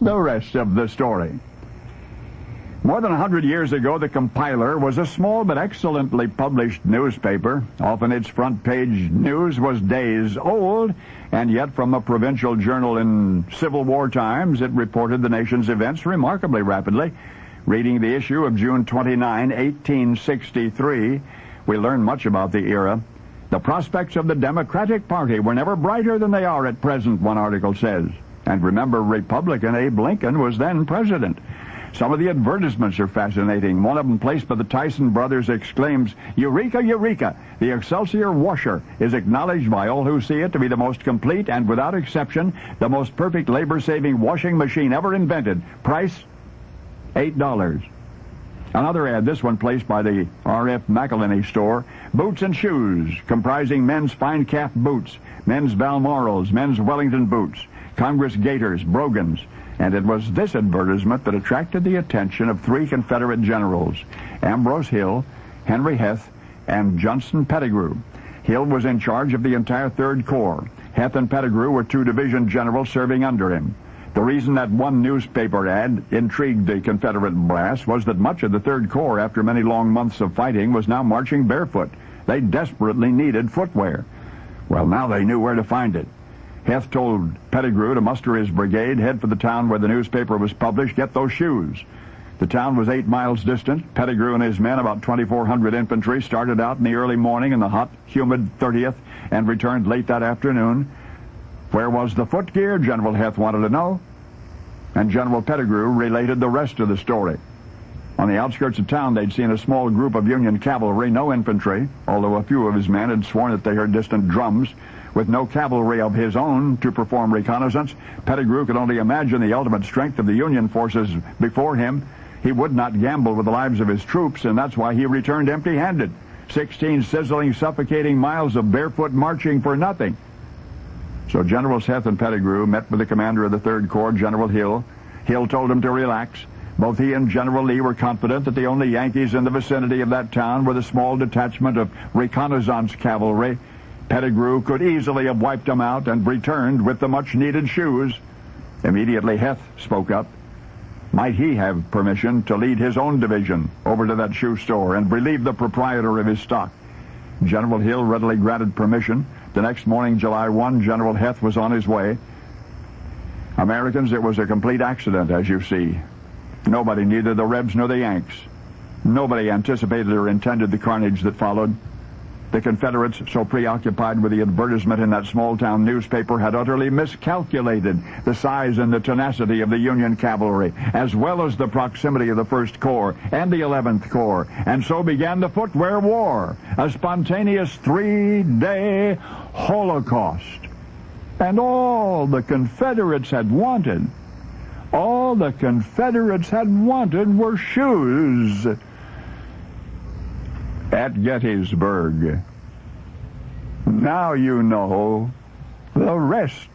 the rest of the story. More than 100 years ago, the Compiler was a small but excellently published newspaper. Often its front-page news was days old, and yet from a provincial journal in Civil War times, it reported the nation's events remarkably rapidly. Reading the issue of June 29, 1863, we learn much about the era. The prospects of the Democratic Party were never brighter than they are at present, one article says. And remember, Republican Abe Lincoln was then president. Some of the advertisements are fascinating. One of them, placed by the Tyson brothers, exclaims, "Eureka, Eureka! The Excelsior washer is acknowledged by all who see it to be the most complete and, without exception, the most perfect labor-saving washing machine ever invented. Price, $8. Another ad, this one placed by the R.F. McElhenney store, boots and shoes, comprising men's fine calf boots, men's Balmorals, men's Wellington boots, Congress gaiters, brogans. And it was this advertisement that attracted the attention of three Confederate generals, Ambrose Hill, Henry Heth, and Johnson Pettigrew. Hill was in charge of the entire Third Corps. Heth and Pettigrew were two division generals serving under him. The reason that one newspaper ad intrigued the Confederate brass was that much of the Third Corps, after many long months of fighting, was now marching barefoot. They desperately needed footwear. Well, now they knew where to find it. Heth told Pettigrew to muster his brigade, head for the town where the newspaper was published, get those shoes. The town was 8 miles distant. Pettigrew and his men, about 2,400 infantry, started out in the early morning in the hot, humid 30th and returned late that afternoon. Where was the footgear? General Heth wanted to know. And General Pettigrew related the rest of the story. On the outskirts of town, they'd seen a small group of Union cavalry, no infantry, although a few of his men had sworn that they heard distant drums. With no cavalry of his own to perform reconnaissance, Pettigrew could only imagine the ultimate strength of the Union forces before him. He would not gamble with the lives of his troops, and that's why he returned empty-handed. 16 sizzling, suffocating miles of barefoot marching for nothing. So Generals Heth and Pettigrew met with the commander of the Third Corps, General Hill. Hill told him to relax. Both he and General Lee were confident that the only Yankees in the vicinity of that town were the small detachment of reconnaissance cavalry. Pettigrew could easily have wiped them out and returned with the much-needed shoes. Immediately Heth spoke up. Might he have permission to lead his own division over to that shoe store and relieve the proprietor of his stock? General Hill readily granted permission. The next morning, July 1, General Heth was on his way. Americans, it was a complete accident, as you see. Nobody, neither the Rebs nor the Yanks. Nobody anticipated or intended the carnage that followed. The Confederates, so preoccupied with the advertisement in that small-town newspaper, had utterly miscalculated the size and the tenacity of the Union cavalry, as well as the proximity of the First Corps and the 11th Corps. And so began the Footwear War, a spontaneous 3-day holocaust. And all the Confederates had wanted were shoes at Gettysburg. Now you know the rest